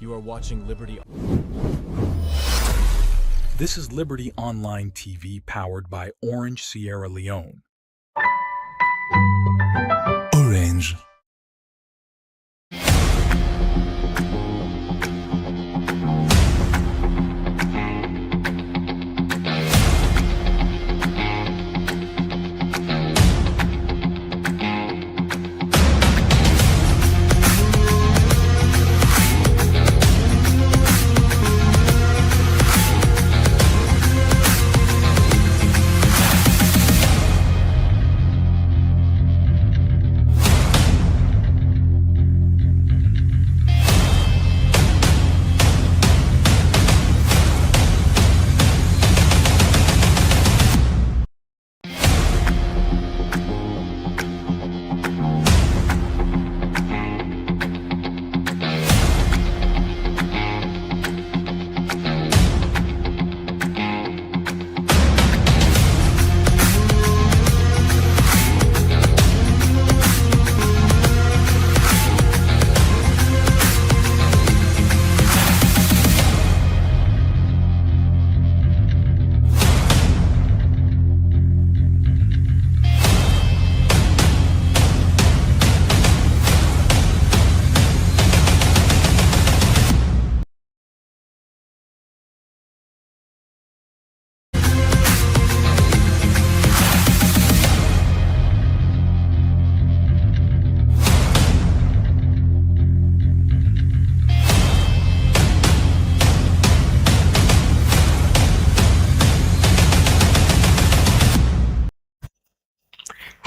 You are watching Liberty. This is Liberty Online TV powered by Orange Sierra Leone. Orange.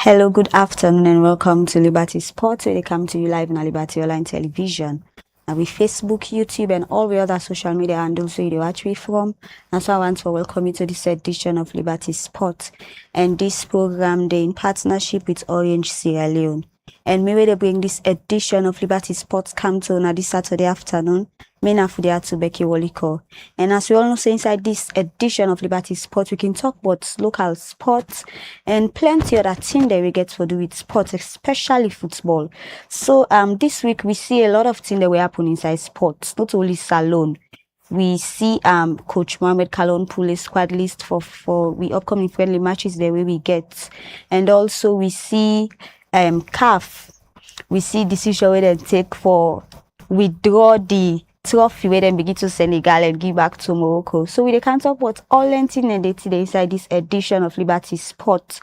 Hello, good afternoon, and welcome to Liberty Sports, where they come to you live on Liberty Online Television. With Facebook, YouTube, and all the other social media handles where you watch me from. And so I want to welcome you to this edition of Liberty Sports. And this program, they in partnership with Orange Sierra Leone. And maybe they bring this edition of Liberty Sports come to on this Saturday afternoon. Menafudia to Becky Woliko. And as we all know, so inside this edition of Liberty Sports, we can talk about local sports and plenty other things that we get to do with sports, especially football. So this week we see a lot of things that will happen inside sports, not only Salon. We see Coach Mohamed Kalon pull a squad list for we upcoming friendly matches the way we get. And also we see CAF. We see decision where they take for withdraw the trophy where they begin to Senegal and give back to Morocco. So we can talk about all anything and today inside this edition of Liberty Sports.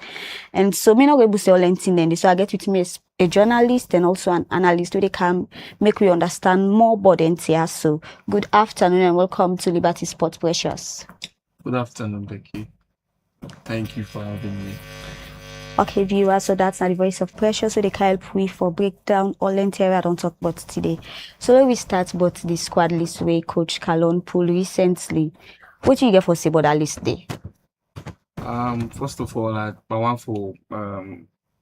And so me not able to say all anything and so I get with me a journalist and also an analyst where they can make we understand more about NTR. So good afternoon and welcome to Liberty Sports, Precious. Good afternoon, Becky. Thank you for having me. Okay, viewers, so that's not the voice of Precious, so they can help we for breakdown all area I don't talk about today. So when we start about the squad list where Coach Kalon pulled recently, what do you get for say about that list day? First of all, I want to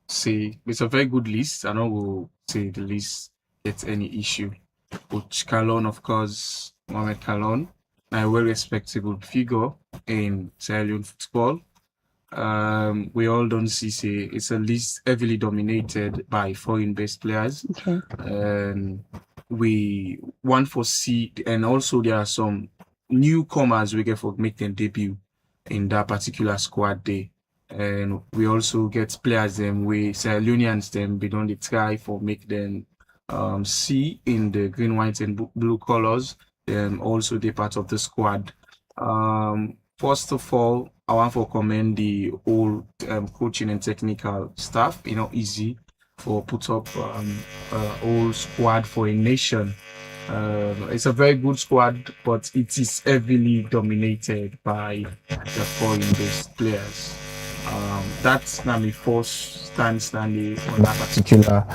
say it's a very good list. I don't will say the list gets any issue. Coach Kalon, of course, Mohamed Kalon, a well respectable figure in Sierra Leone football. We all don't see say it's a list heavily dominated by foreign-based players. Okay. We want for see, and also there are some newcomers we get for make them debut in that particular squad day. And we also get players them we Sierra Leoneans them we don't try for make them see in the green, white, and blue colors. And also they part of the squad. First of all, I want to commend the whole coaching and technical staff. Easy for put up whole squad for a nation. It's a very good squad, but it is heavily dominated by the foreign-based players. That's not my first standing on that particular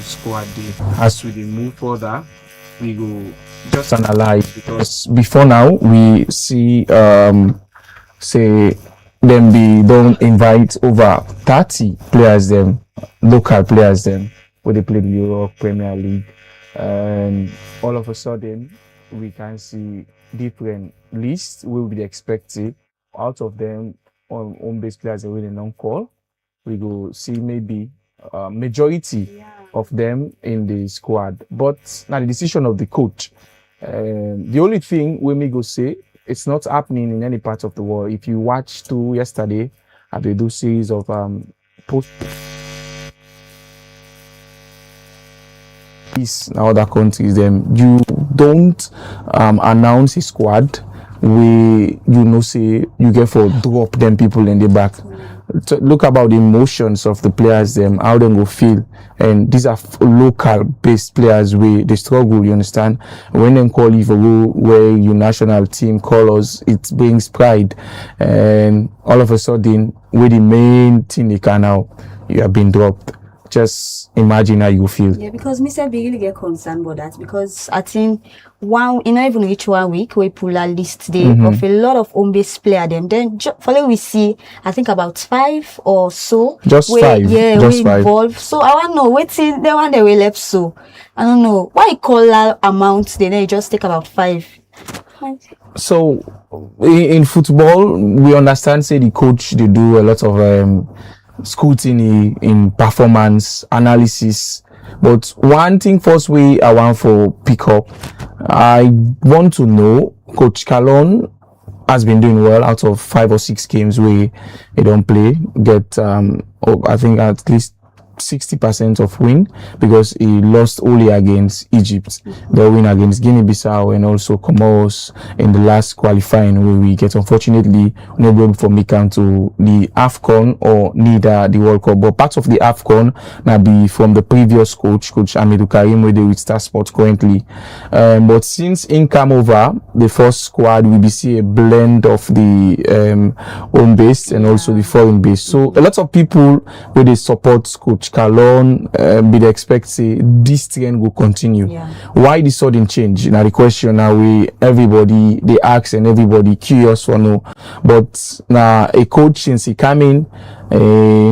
squad. As we move further, we go just analyze, because before now we see say them don't invite over 30 players them, local players them, where they play the Euro Premier League, and all of a sudden we can see different lists will be expected out of them on home-based players that really non-call. We go see maybe majority of them in the squad, but now the decision of the coach The only thing we may go say, it's not happening in any part of the world. If you watched yesterday, they do series of post in other countries, then you don't announce a squad where say you get for drop them people in the back. Look about the emotions of the players, them how they go feel, and these are local based players where they struggle. You understand? When they call you for where your national team colors, it brings pride, and all of a sudden, with the main thing they can now, you have been dropped. Just imagine how you feel. Yeah, because Mr. B really get concerned about that, because I think even reach 1 week we pull a list there of a lot of home-based player them. Then for we see, I think about 5 or so. Just 5. Yeah, just we 5. involved. So I want to know waiting the one that we left. So I don't know why you call that amount. Then you just take about 5. So in football, we understand say the coach they do a lot of scrutiny in performance analysis, but one thing first I want for pick up, I want to know Coach Kalon has been doing well out of 5 or 6 games where he don't play, get I think at least 60% of win, because he lost only against Egypt. They win against Guinea-Bissau and also Comoros in the last qualifying, where we get unfortunately no able for make out to the AFCON or neither the World Cup. But part of the AFCON now be from the previous coach Amidou Karim, where they with Star Sports currently. But since in come over the first squad, we be see a blend of the home based and also the foreign based. So a lot of people where they support Coach Kalon be the expect say this trend will continue. Why the sudden change? Now the question now everybody they ask and everybody curious for know. But now a coach since he came in,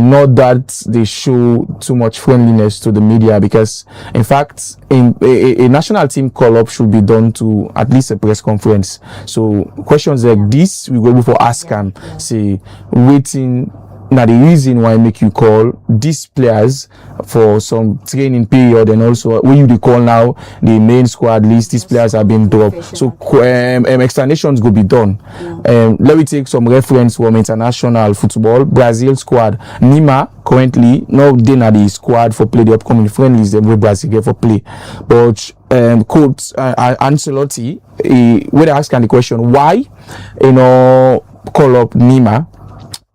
not that they show too much friendliness to the media, because in fact a national team call up should be done to at least a press conference. So questions like this we go before ask them, say waiting. Now the reason why I make you call these players for some training period, and also when you call now the main squad list, these players have been dropped. So explanations go be done. Let me take some reference from international football. Brazil squad, Nima currently no they na the squad for play the upcoming friendlies them with Brazil get for play. But coach Ancelotti, when they ask the question why call up Nima,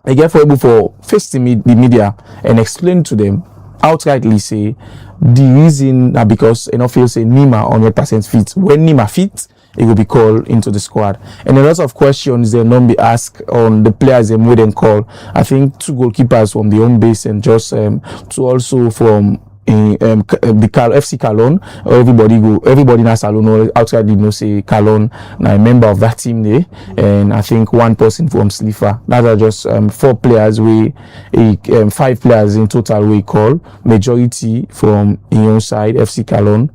I get for able for face the media and explain to them outrightly say the reason that because feel say Nima 100% fit. When Nima fit, it will be called into the squad. And a lot of questions they not be asked on the players they wouldn't call. I think 2 goalkeepers from the home base and just 2 also from the FC Kalon. Everybody na Salon outside know say Kalon na a member of that team there, and I think 1 person from Slifa. That are just 4 players 5 players in total we call, majority from your side FC Kalon.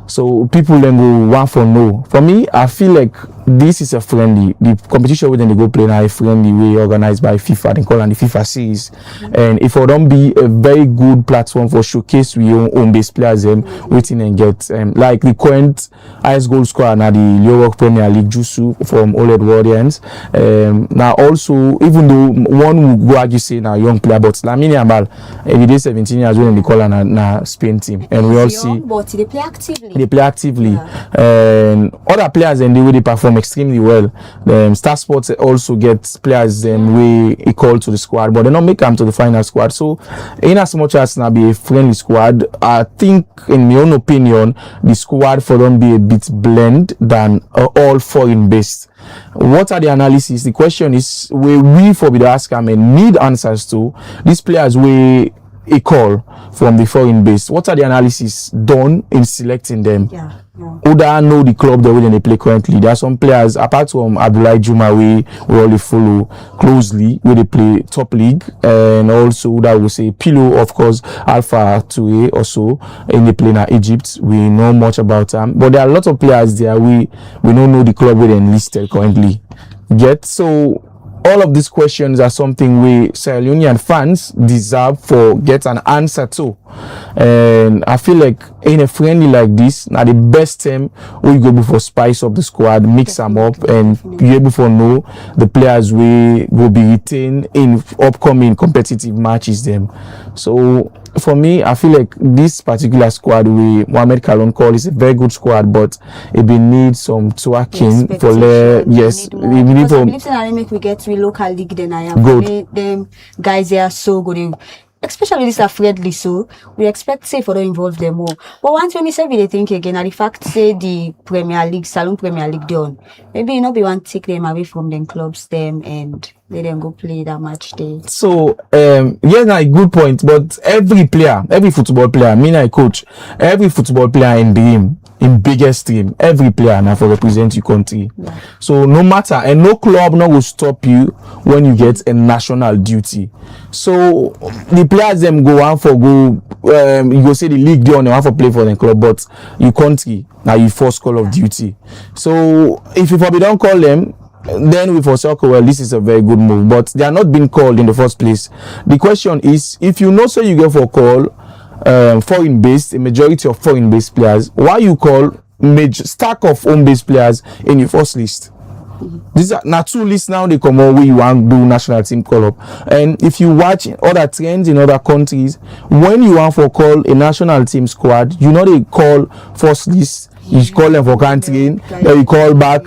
So people then go want for no. For me, I feel like this is a friendly. The competition within they go play now a friendly way organized by FIFA. They call it the FIFA series. And if it don't be a very good platform for showcase we own base players waiting and get like the current highest goal scorer now the Europe Premier League Jusu from Old Edwardians. Now also, even though one would go argue say now young player, but Lamine Yamal every day 17 years when they call na Spain team, and we all see but they play actively. They play actively, and other players and the way they perform extremely well. Star Sports also gets players we call to the squad, but they don't make them to the final squad. So, in as much as now be a friendly squad, I think, in my own opinion, the squad for them be a bit blend than all foreign based. What are the analysis? The question is, we for the ask them and need answers to these players a call from the foreign base. What are the analysis done in selecting them? Who don't know the club the way they play currently? There are some players apart from Abdoulaye Juma we only follow closely where they play top league, and also that we say Pilo, of course, Alpha Touré also in the play in Egypt. We know much about them, but there are a lot of players there we don't know the club where they enlisted currently. So all of these questions are something we Sierra Leonean fans deserve for get an answer to. And I feel like in a friendly like this, now the best time we go before spice up the squad, mix them up, and be able to know the players we will be retained in upcoming competitive matches. Them. So for me, I feel like this particular squad we Mohamed Kalon call is a very good squad, but it will need some tweaking for we need for. I believe we get to local league then I have good. Them guys they are so good. Especially this are friendly, so we expect say for to involve them more. But once when we say we think again, and the fact say the Premier League, Salon Premier League done, maybe you know we want to take them away from them clubs them and let them go play that match day. So yeah, a good point. But every player, every football player, me and I coach, every football player in the in biggest team, every player now for represent your country. Yeah. So no matter, and no club no will stop you when you get a national duty. So the players them go on for go you go say the league they on want for play for the club, but your country now you first call of duty. So if you probably don't call them, then we foresee, okay, well, this is a very good move, but they are not being called in the first place. The question is, if you know, say you go for a call, foreign-based, a majority of foreign-based players, why you call stack of home-based players in your first list? These are now two lists now they come out where you want to do national team call up. And if you watch other trends in other countries, when you want for call a national team squad, you know they call first list, you call them for country, then you call back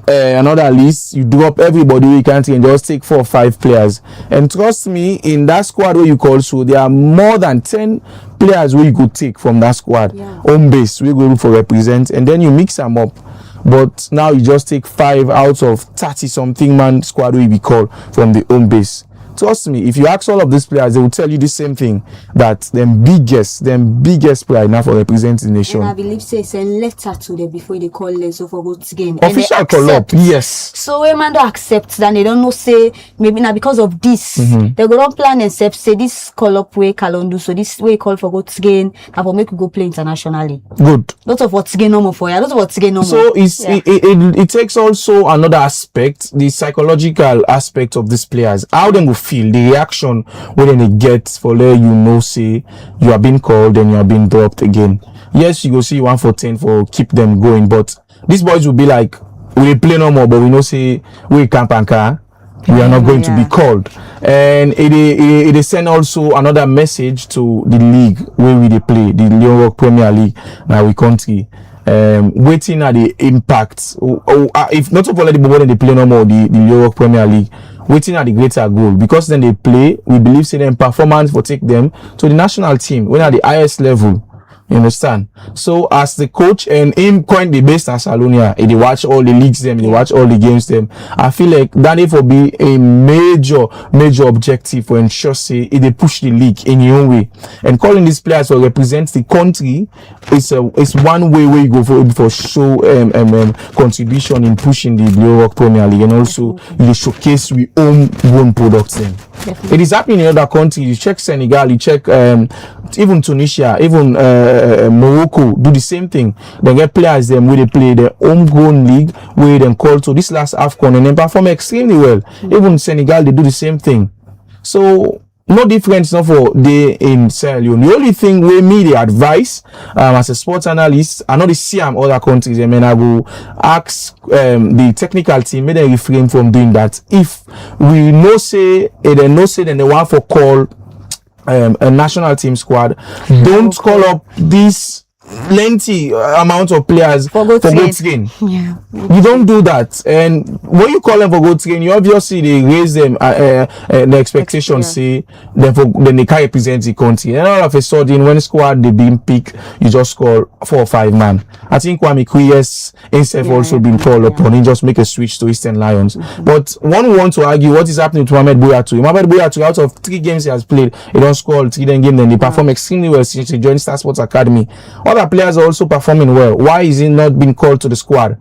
another list, you drop everybody you can't and just take 4 or 5 players. And trust me, in that squad where you call, so there are more than 10 players where you could take from that squad, home base, we go for represent, and then you mix them up. But now you just take 5 out of 30 something man squad where we call from the home base. Trust me, if you ask all of these players, they will tell you the same thing, that them biggest player now for representing the nation. And I believe say send letter to them before they call them so for good again. Official call up, yes. So when man don't accept that, they don't know say maybe now because of this, they go don't plan and say this call up way Kalondu, so this way call for good again, and for make you go play internationally. Good. Lots of what's again normal for you. Lots of what's again normal. So it takes also another aspect, the psychological aspect of these players. How them will feel, the reaction when they get for there, you know, say you are being called and you are being dropped again. Yes, you go see 1 for 10 for keep them going, but these boys will be like, we play no more, but we know say we camp and car, we are not going to be called. And it send also another message to the league where we play, the Leon Rock Premier League, now we country. Waiting at the impact, if not for the moment they play no more the Europe Premier League, waiting at the greater goal, because then they play, we believe say them performance will take them to the national team when at the highest level. You understand? So as the coach and him coin the best in Salonia, they watch all the leagues them, they watch all the games them. I feel like that will be a major objective for ensure say if they push the league in your own way. And calling these players to represent the country is one way where you go for show contribution in pushing the Blue Rock Premier League, and also they showcase we own products then. It is happening in other countries. You check Senegal, you check even Tunisia, even Morocco do the same thing. They get players them where they play their homegrown league where they call to this last AFCON and then perform extremely well. Even Senegal, they do the same thing. So no difference not for they in Sierra Leone. The only thing we me the advice as a sports analyst, I know the see other countries, I mean I will ask the technical team, may they refrain from doing that. If we know say then they want for call a national team squad, don't call up this lengthy amount of players for go train. Yeah. You don't do that. And when you call them for go train, you obviously they raise them the expectation say then they can't represent the country. And all of a sudden when squad they being picked, you just call 4 or 5 man. I think Kwame Kuyes himself also been called upon. He just make a switch to Eastern Lions. But one want to argue what is happening to Mohamed Bouyatu. Mohamed Bouyatu, out of 3 games he has played, he don't score 3 games, then they perform extremely well since he joined Star Sports Academy. Other players are also performing well. Why is he not being called to the squad?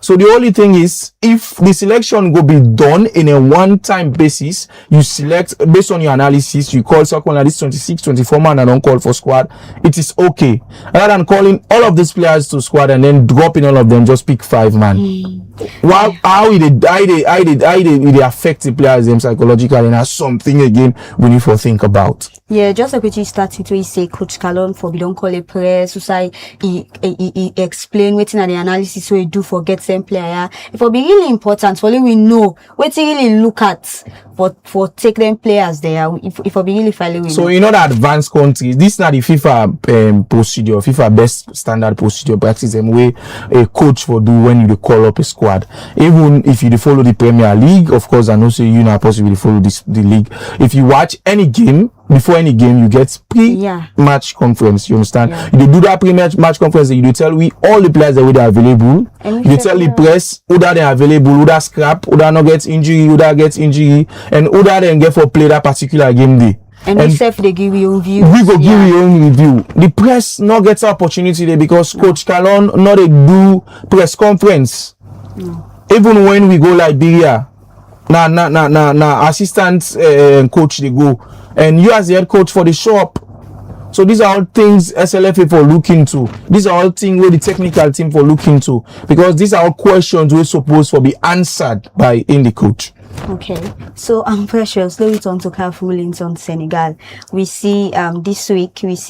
So the only thing is, if the selection go be done in a one-time basis, you select based on your analysis, you call someone like this 26, 24 man and don't call for squad, it is okay. Rather than calling all of these players to squad and then dropping all of them, just pick 5 man. How it affect the players them psychologically, and that's something again we need to think about. Yeah, just like what you started to say, Coach Calon for we don't call it press, so say he explain waiting at the analysis so he do forget same player. It will be really important for we know what to really look at for take them players there. If we really follow. So in other advanced countries, this is not the FIFA procedure, FIFA best standard procedure practice them way a coach for do when you call up a squad. Even if you follow the Premier League, of course, I know say you not possibly follow the league. If you watch any game, before any game, you get pre-match conference. You understand? You do that pre-match conference. You do tell we all the players that are available. You tell the press who that they are available, who that scrap, who that not get injury, who that gets injury, and who that then get for play that particular game day. And if they give you review, we go give you own review. The press not gets opportunity there because Coach Calon not a do press conference. Even when we go Liberia, assistant coach they go, and you as the head coach for the shop. So these are all things SLFA for look into. These are all things where the technical team for look into, because these are all questions we're supposed to be answered by the coach. Okay, so Precious, let's return to CAF rulings on Senegal. We see this week this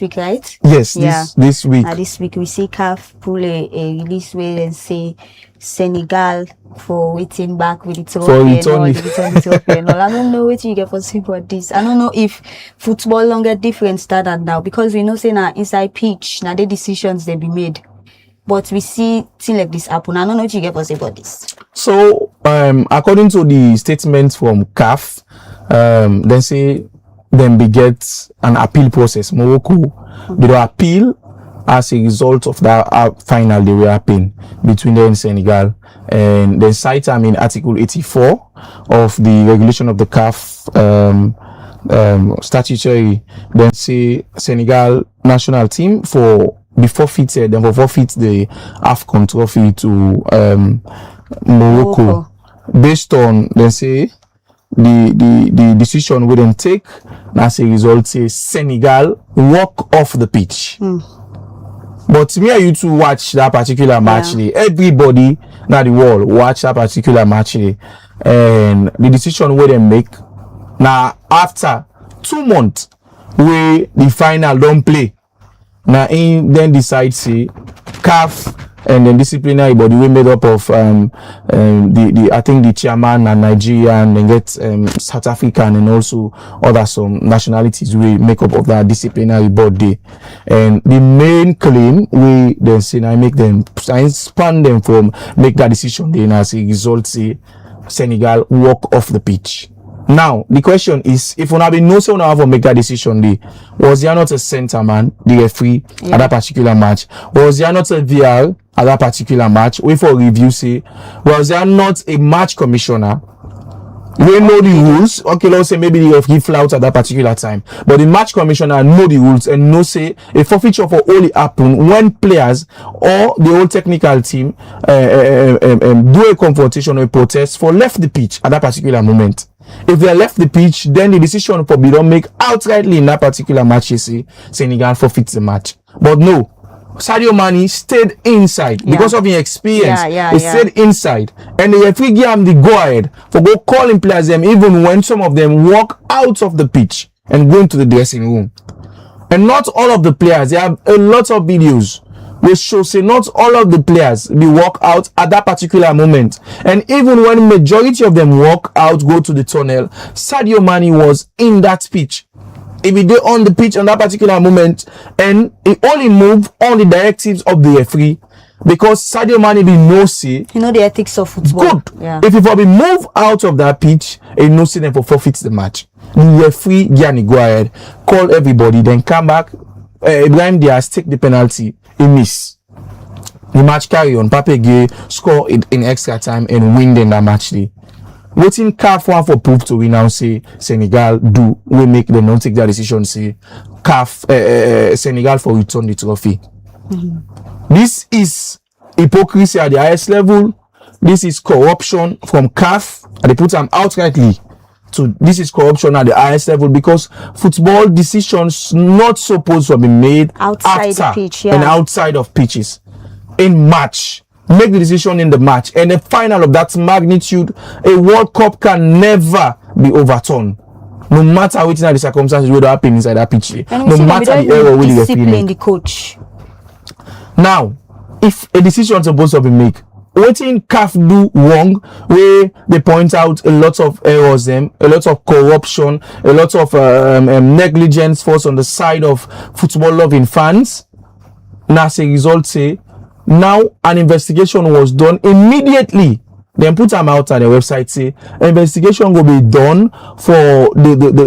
week, right? Yes, this week. This week we see CAF pull a release where and say Senegal for waiting back with the trophy and all. I don't know what you get for saying about this. I don't know if football longer different standard now, because we know say now inside pitch now the decisions they be made. But we see things like this happen. I don't know what you get for say about this. So according to the statement from CAF, they say them beget an appeal process. Morocco, they do appeal as a result of that final they were appealing between them and Senegal, and they cite in Article 84 of the regulation of the CAF statutory. Then say Senegal national team for be forfeited, then for forfeit the AFCON trophy to Morocco based on, they say, the decision we then take. As a result, say Senegal walk off the pitch. But me and you to watch that particular match day. Everybody now the world watch that particular match day, and the decision we then make now after 2 months where the final don't play. Now then decide say CAF and then disciplinary body we made up of I think the chairman and Nigerian, and get South African and also other some nationalities we make up of that disciplinary body. And the main claim we then say I make them span them from make that decision, then as a result say Senegal walk off the pitch. Now the question is, if una be no say una have to make that decision day, was there not a center man, the referee at that particular match? Was there not a VR at that particular match? Wait for review say, was there not a match commissioner? We know the rules. Okay, let's say maybe the referee flout at that particular time, but the match commissioner know the rules and know say a forfeiture for only happen when players or the whole technical team do a confrontation or a protest for left the pitch at that particular moment. If they left the pitch, then the decision probably don't make outrightly in that particular match. You see, Senegal forfeits the match. But no, Sadio Mane stayed inside because of his experience. He stayed inside, and the referee gave him the go ahead for go calling players them even when some of them walk out of the pitch and go into the dressing room. And not all of the players. There are a lot of videos which show say not all of the players will walk out at that particular moment. And even when majority of them walk out, go to the tunnel, Sadio Mane was in that pitch. If he did on the pitch on that particular moment, and he only moved on the directives of the referee, because Sadio Mane be no say. You know the ethics of football. Good. Yeah. If he probably move out of that pitch, he no say them for forfeits the match. The referee Gianni go ahead, call everybody, then come back. Ibrahim Diaz take the penalty. He miss. The match carry on. Pape Gueye score it in extra time and win then that match day. Waiting CAF one for proof to we now say Senegal do we make them not take that decision, say CAF Senegal for return the trophy. This is hypocrisy at the highest level. This is corruption from CAF. And they put them outrightly. So this is corruption at the highest level because football decisions not supposed to be made Outside the after pitch, yeah. and outside of pitches. In match, make the decision in the match, and the final of that magnitude, a World Cup can never be overturned. No matter which are the circumstances will happen inside that pitch, And no we matter don't the error will you discipline the coach. Now, if a decision is supposed to be made, what in CAF do wrong, where they point out a lot of errors, a lot of corruption, a lot of negligence force on the side of football loving fans. Now, as a result, say now an investigation was done immediately. Then put them out on the website. Say investigation will be done for the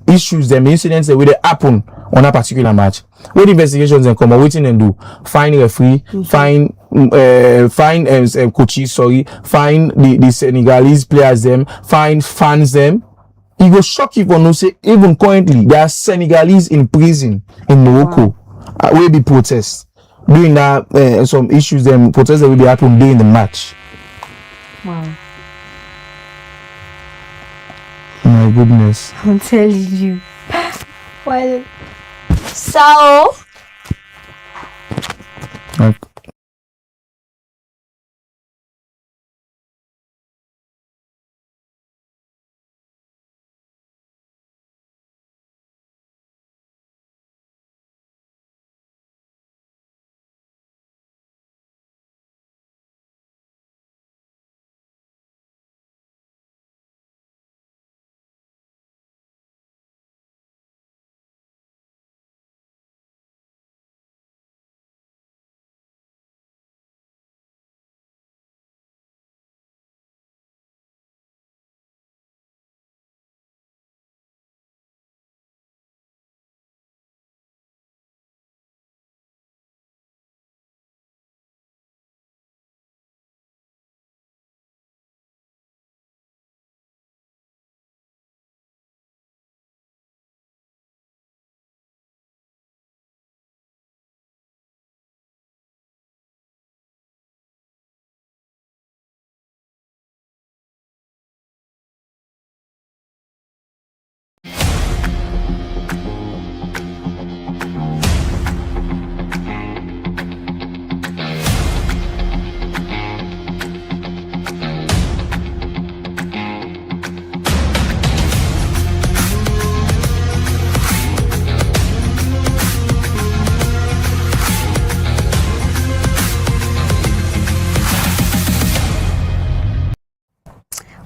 issues, the incidents that will happen on a particular match. What investigations and come waiting and do? Fine referee, fine coaches, fine the Senegalese players them, fine fans them. It will shock you for no say even currently there are Senegalese in prison in Morocco. Will be protests. Doing that some issues them protests that will be happen during the match. Wow. My goodness. I'm telling you. Well, so Like,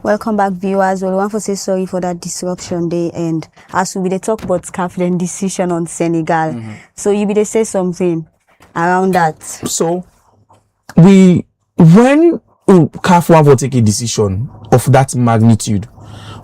welcome back, viewers. Well, we want to say sorry for that disruption day, and as we talk about CAF then decision on Senegal. So you be they say something around that. so when CAF want to take a decision of that magnitude,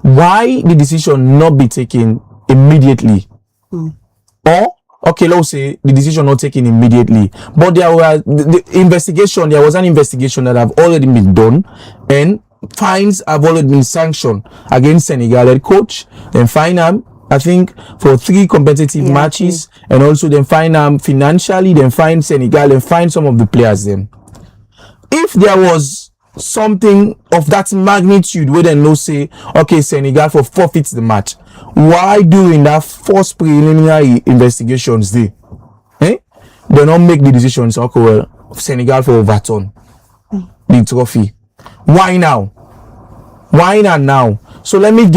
why the decision not be taken immediately? Or okay, let's say the decision not taken immediately, but there was there was an investigation that have already been done, and fines have already been sanctioned against Senegal head coach. Then fine I think for 3 competitive matches, and also then fine financially, then fine Senegal, and fine some of the players then. If there was something of that magnitude where they no say, okay, Senegal for forfeits the match, why doing that first preliminary investigations they don't make the decisions, okay, well, Senegal for overturn the trophy? Why now? Why not now? So let me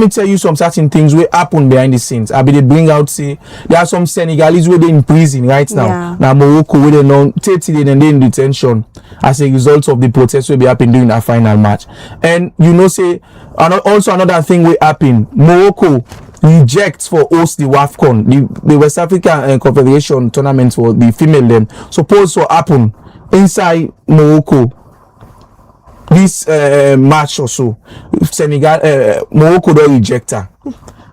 tell you some certain things will happen behind the scenes. I be they bring out, say there are some Senegalese where they in prison right now. Yeah. Now Morocco where they know 30 days and they in detention as a result of the protests will be happening during that final match. And you know, say also another thing will happen. Morocco rejects for host the WAFCON, the West African Confederation tournament for the female them supposed to happen inside Morocco this match or so. Senegal Morocco don't reject her,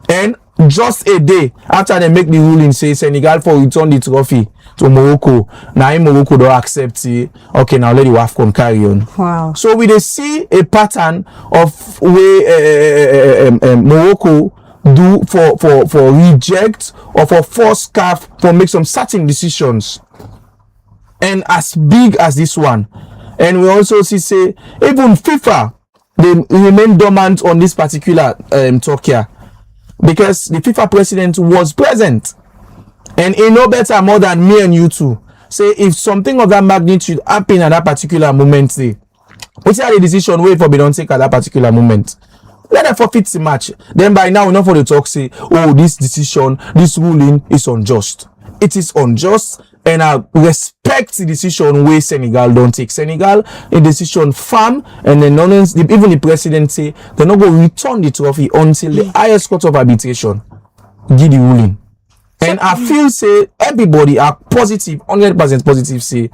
and just a day after they make the ruling say Senegal for return the trophy to Morocco, now Morocco don't accept it. Okay, now let the WAFCON carry on. Wow. So we they see a pattern of way Morocco do for reject or for force CAF for make some certain decisions. and as big as this one. And we also see say even FIFA, they remain dormant on this particular talk here, because the FIFA president was present, and he know better more than me and you two. Say if something of that magnitude happen at that particular moment, say what's the decision wait for be don't take at that particular moment. Let them forfeit the match. Then by now, enough for the talk say, oh, this decision, this ruling is unjust. It is unjust, and I respect the decision where Senegal don't take. Senegal, a decision firm, and then even the president say they're not going to return the trophy until the highest court of arbitration give the ruling. And I feel say everybody are positive, 100% positive. Say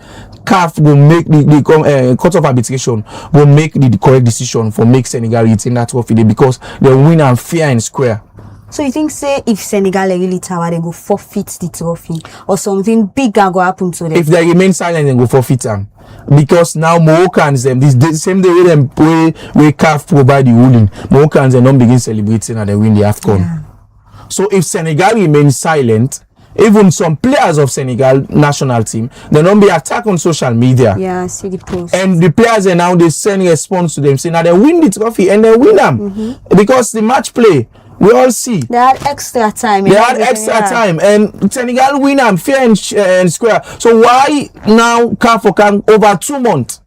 CAF will make the court of arbitration will make the correct decision for make Senegal retain that trophy because they win and fair and square. So you think say if Senegal really tower, they go forfeit the trophy or something bigger go happen to them? If they remain silent, they go forfeit them. Because now Moroccans them this same day way them play where CAF provide the ruling, Moroccans them don't begin celebrating and they win the AFCON. Yeah. So if Senegal remains silent, even some players of Senegal national team, they don't be attacked on social media. Yeah, see the post. And the players and now they send response to them saying now they win the trophy and they win them because the match play. We all see. They had extra time. They had extra time, and Senegal win them fair and square. So why now CAF can over 2 months?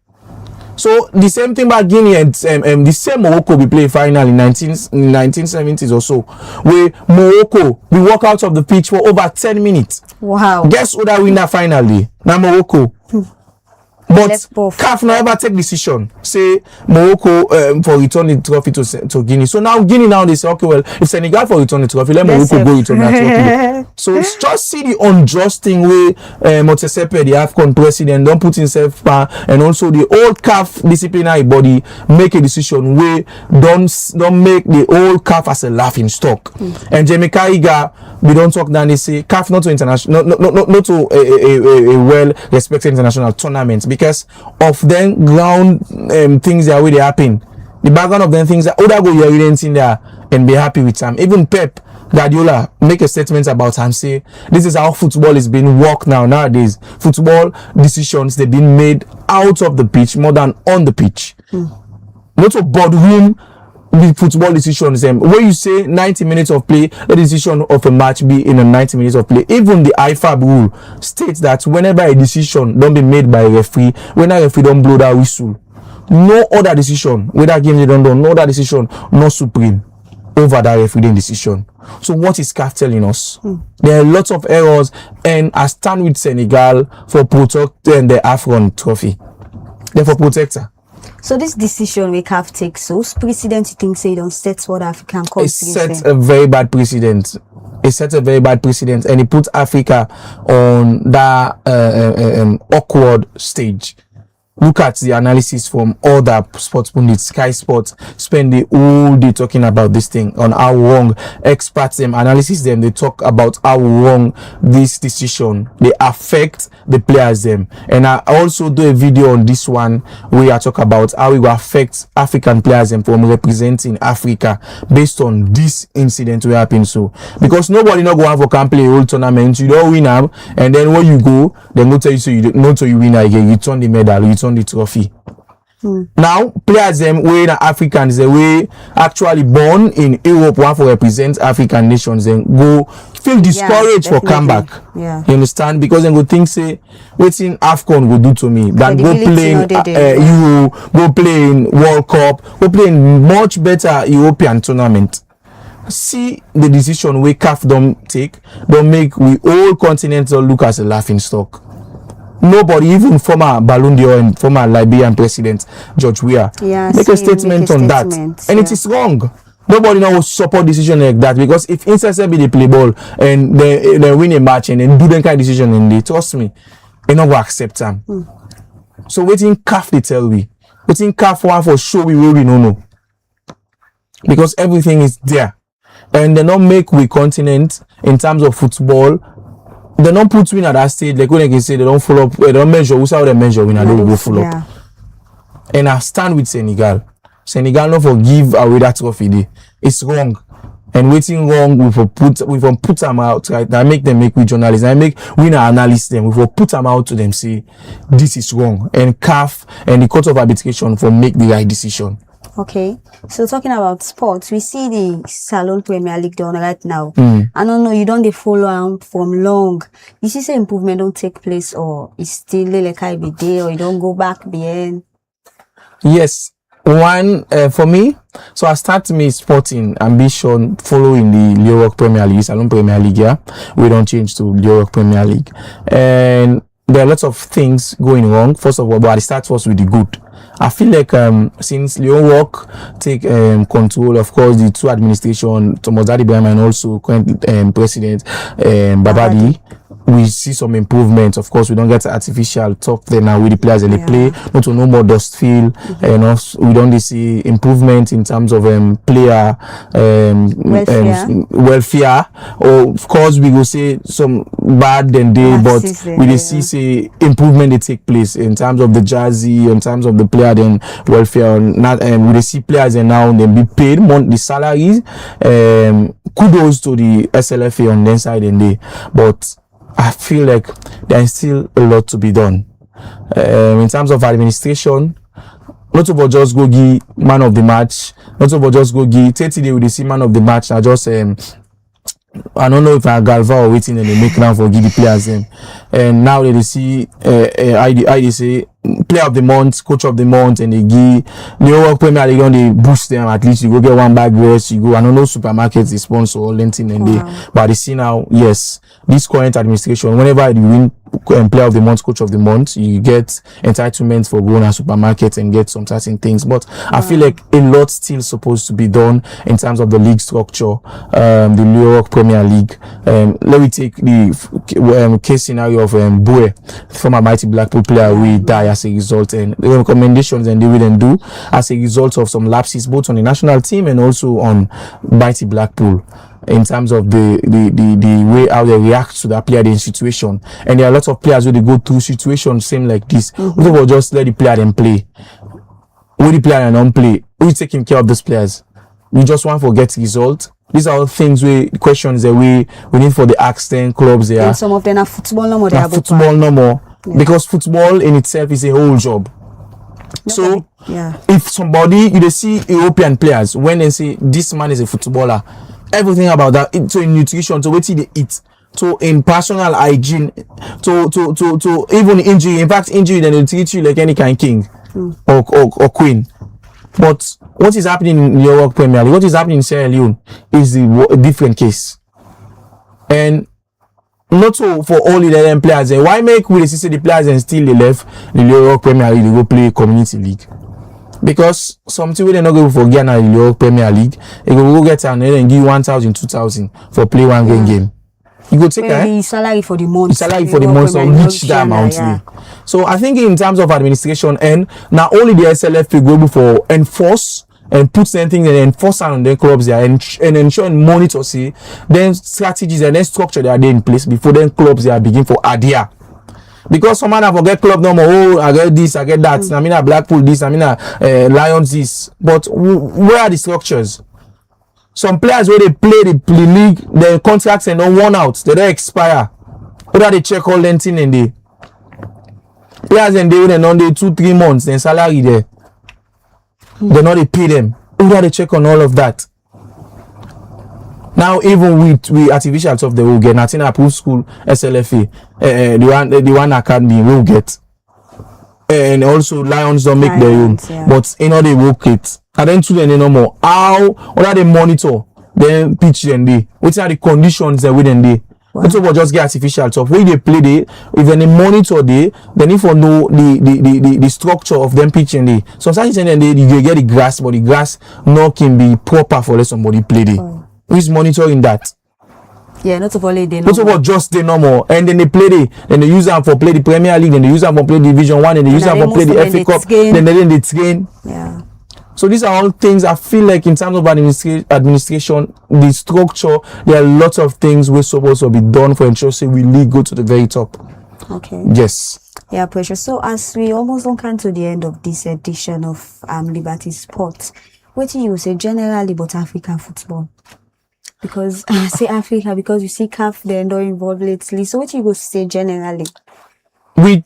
So the same thing about Guinea and the same Morocco we play final in 1970s or so, where Morocco we walk out of the pitch for over 10 minutes. Wow. Guess who that win that finally? Now Morocco. But CAF never take decision. Say Morocco for return the trophy to Guinea. So now Guinea now they say, okay, well, if Senegal for return the trophy, let Morocco go return that trophy. So just see the unjust thing where Motsepe, the AFCON president, don't put himself far, and also the old CAF disciplinary body make a decision where don't make the old CAF as a laughing stock. And Jamie Carragher, we don't talk down. They say CAF not to international, not to a well respected international tournament. Because of them ground things that way they happen, the background of them things that other go your in there and be happy with them. Even Pep Guardiola make a statement about him, say this is how football is being worked nowadays. Football decisions they've been made out of the pitch more than on the pitch. Not a boardroom. The football decisions, where you say 90 minutes of play, the decision of a match be in a 90 minutes of play. Even the IFAB rule states that whenever a decision don't be made by a referee, when a referee don't blow that whistle, no other decision, whether game they don't do, no other decision, no supreme over that referee decision. So what is CAF telling us? There are lots of errors, and I stand with Senegal for protecting the AFCON trophy. Therefore, protect her. So this decision we CAF take, so precedent you think say don't set what African countries. It sets a very bad precedent. It sets a very bad precedent, and it puts Africa on that awkward stage. Look at the analysis from other sports pundits. Sky Sports spend the whole day talking about this thing, on how wrong experts analysis them. They talk about how wrong this decision they affect the players them. And I also do a video on this one where I talk about how it will affect African players them from representing Africa based on this incident will happen. So because nobody not going for can play a whole tournament, you don't win them, and then when you go, they will tell you so you don't know so you win again, you turn the medal, you turn the trophy. Now players them way the Africans the way actually born in Europe want to represent African nations then go feel discouraged for comeback. You understand? Because then go think say waiting AFCON will do to me than go play Euro, go play in World Cup, go play in much better European tournament. See the decision we CAF don't take, don't make we all continental look as a laughing stock. Nobody, even former Ballon d'Or and former Liberian president George Weah, make a statement on that, and it is wrong. Nobody now will support decision like that, because if instead be the play ball and they win a match and then do the kind of decision and they trust me, they not go accept them. So waiting CAF they tell we, waiting CAF one for sure we will know, because everything is there, and they not make we continent in terms of football. They don't put win at that stage. Like when they can say they don't follow up, they don't measure. Who's how they measure when I don't go follow up. And I stand with Senegal. Senegal not forgive away that trophy day. It's wrong. And waiting wrong, we for put them out, right? I make them make we journalists. I make we na analyst them. We for put them out to them say this is wrong. And CAF and the Court of Arbitration for make the right decision. Okay, so talking about sports, we see the Salon Premier League done right now. Mm. I don't know, you don't dey follow am from long. You see, say improvement don't take place, or it's still like I be there, or you don't go back behind. Yes, one for me. So I start my sporting ambition following the Europe Premier League, Salon Premier League. Yeah, we don't change to Europe Premier League, and there are lots of things going wrong. First of all, but I start first with the good. I feel like since Leon Walk take control, of course, the two administration, Thomas Dadi and also current President Babadi, we see some improvements. Of course, we don't get artificial top there now with the players and they play, not to no more dust feel, and also we don't see improvement in terms of player welfare. Or of course, we will say some bad than day, but we will see say improvement they take place in terms of the jersey, in terms of the player then welfare. Not we will see players and now they be paid monthly salaries. Kudos to the SLFA on their side and they, but I feel like there is still a lot to be done. In terms of administration, not about just go give man of the match, not about just go give 30 days with the see man of the match. I just I don't know if I Galva or waiting and they make now for give the players them. And now they see I say player of the month, coach of the month, and they give the World Premier League on they boost them at least. You go get one bag rest, you go. I don't know supermarkets they sponsor all lentin and they, but they see now, yes, this current administration, whenever you win player of the month, coach of the month, you get entitlement for going to supermarket and get some certain things. But I feel like a lot still supposed to be done in terms of the league structure, the Europe Premier League. Let me take the case scenario of Boe, former Mighty Blackpool player, we die as a result, and the recommendations and they will do as a result of some lapses both on the national team and also on Mighty Blackpool, in terms of the way how they react to that player in situation. And there are lots of players where they go through situations same like this. We will just let the player then play. Will the player and don't play? Who is taking care of those players? We just want to get result. These are all things where questions that we need for the accent clubs there. And some of them are football no more. Football no more. Yeah. Because football in itself is a whole job. So if somebody you see European players when they say this man is a footballer, everything about that, so in nutrition, to what they eat, to in personal hygiene, to even injury. In fact, injury then they treat you like any kind of king or queen. But what is happening in Europe Premier League, what is happening in Sierra Leone is a different case. And not so for all the other players. Why make we see the players and still they left the Europe Premier League, they go play community league? Because something we they not go for Ghana in the Europe Premier League, they go get and then give 1,000, 2,000 for play one game. You go take the salary for the month. Salary for the month or reach that amount. So I think in terms of administration, and not only the SLF will go for enforce and put something and enforce on the clubs there and ensure and monitor see then strategies and then structure they are there in place before then clubs they are begin for adhere. Because some man have forget club no more. Oh, I get this, I get that. I mean, Blackpool this, I mean, Lions this. But where are the structures? Some players where they play the league, their contracts and don't run out, they don't expire. Whether they check all that thing and they players and they and on the 2-3 months, then salary there. They not they pay them. Whether they check on all of that. Now even with artificial stuff they will get nothing approved school SLFA, the one academy will get, and also Lions don't make their own, but you know they work it. And then to them no more. How what are they monitor? Then pitch them day. What are the conditions that within day? It's about just get artificial stuff. When they play day, if they monitor day, then if you know the structure of them pitching day. Sometimes then you get the grass, but the grass no can be proper for let somebody play day. Who is monitoring that? Yeah, not about they not about just the normal. And then they play then they use them for play the Premier League, then they use them for play Division 1, and they use them for play the FA Cup, then they train. Yeah. So these are all things I feel like in terms of administration, the structure, there are lots of things we're supposed to be done for ensuring we really go to the very top. Okay. Yes. Yeah, Precious. So as we almost don't come to the end of this edition of Liberty Sports, what do you say generally about African football? Because say Africa, because you see CAF they're not involved lately. So what you go say generally? With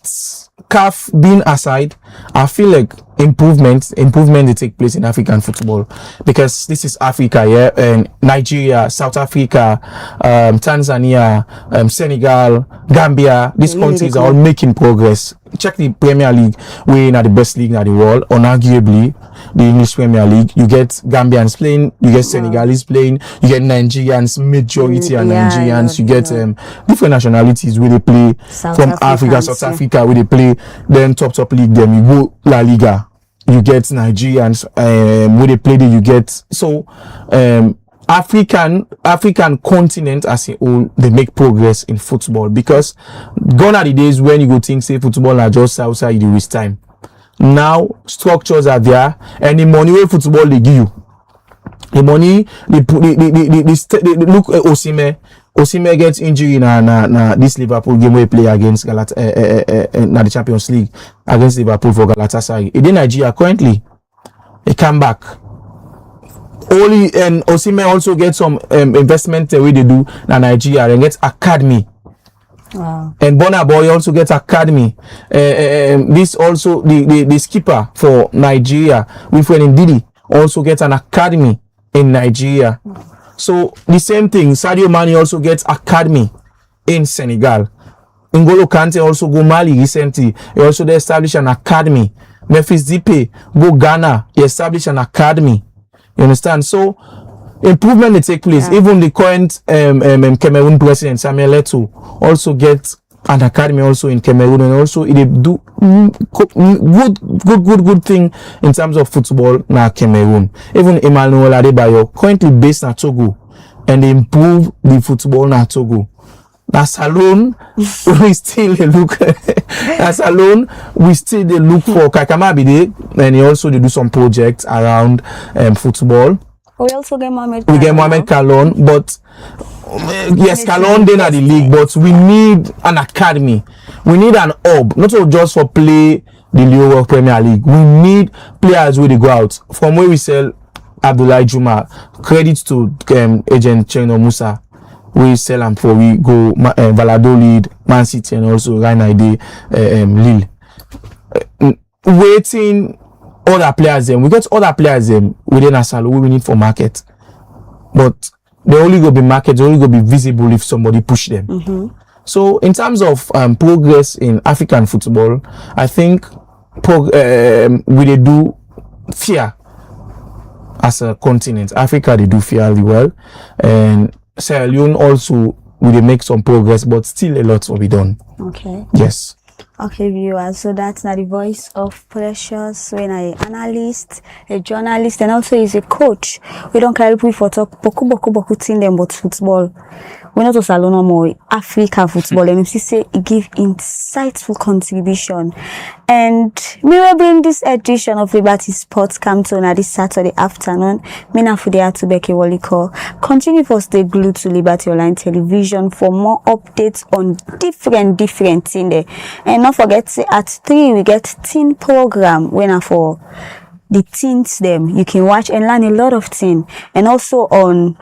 CAF being aside, I feel like improvement they take place in African football, because this is Africa, yeah, and Nigeria, South Africa, Tanzania, Senegal, Gambia. These countries are all making progress. Check the Premier League, we're not the best league in the world, unarguably. The English Premier League, you get Gambians playing, you get Senegalese playing, you get Nigerians, majority are Nigerians, you get different nationalities where they play from Africa, South Africa, where they play, then top league, then you go La Liga, you get Nigerians, where they play, then you get, so, African continent as a whole, they make progress in football, because gone are the days when you go think, say, football are just outside, you waste time. Now structures are there, and the money where football they give you, the money they look Osimhen gets injury na this Liverpool game where he play against na the Champions League against Liverpool for Galatasaray. In Nigeria currently, he come back. Only and Osimhen also get some investment where they do na Nigeria and get academy. Wow. And Burna Boy also gets academy. This also the skipper for Nigeria, Wilfred Ndidi, also gets an academy in Nigeria. So the same thing, Sadio Mane also gets academy in Senegal. N'Golo Kante also go Mali recently. He also established an academy. Memphis Depay go Ghana. He established an academy. You understand? So improvement they take place. Even the current Cameroon president Samuel Eto'o also gets an academy also in Cameroon, and also they do good thing in terms of football na Cameroon. Even Emmanuel Adebayo currently based in Togo, and they improve the football na Togo. That's alone we still look. That's alone we still look for Kakama Abide, and he also they do some projects around football. We also get Mohamed Kalon, but yes, Kalon then at the league, but we need an academy. We need an hub, not just for play the lower Premier League. We need players where they go out. From where we sell Abdoulaye Juma, credit to agent Cheno Musa. We sell them for we go Valladolid, Man City, and also Ryan Lille. Waiting other players them. We get other players them within a salary we need for market. But they only go be market, they only go be visible if somebody push them. So in terms of progress in African football, I think we they do fair as a continent. Africa they do fairly well, and Sierra Leone also they make some progress, but still a lot will be done. Okay. Yes. Okay, viewers, so that's not the voice of Precious, when I analyst, a journalist, and also is a coach. We don't care if we for talk boku thing them but football. We're not just alone no more Africa football, and you say it give insightful contribution. And we will bring this edition of Liberty Sports come to on this Saturday afternoon. Mina Fudea to Becky Waliko. Continue for stay glued to Liberty Online Television for more updates on different things there. And don't forget, at 3 we get teen program when for the teens them. You can watch and learn a lot of things. And also on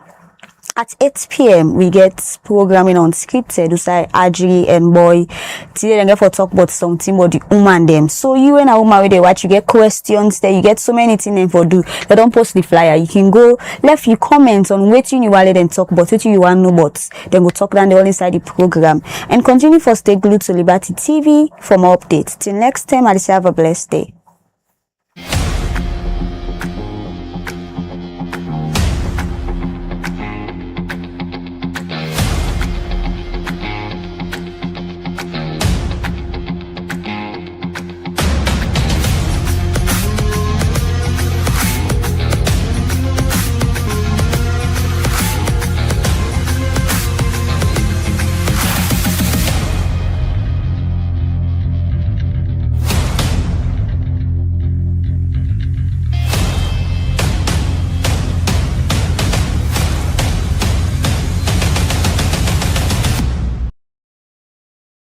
at 8 p.m. we get programming on scripted. You say Adri and Boy. Today they get for talk about something about the woman them. So you and a woman where they watch, you get questions there. You get so many things them for do. They don't post the flyer. You can go left you comments on what you want them talk about, what you want know about. Then go talk down the all inside the program. And continue for stay glued to Liberty TV for more updates. Till next time, I'll have a blessed day.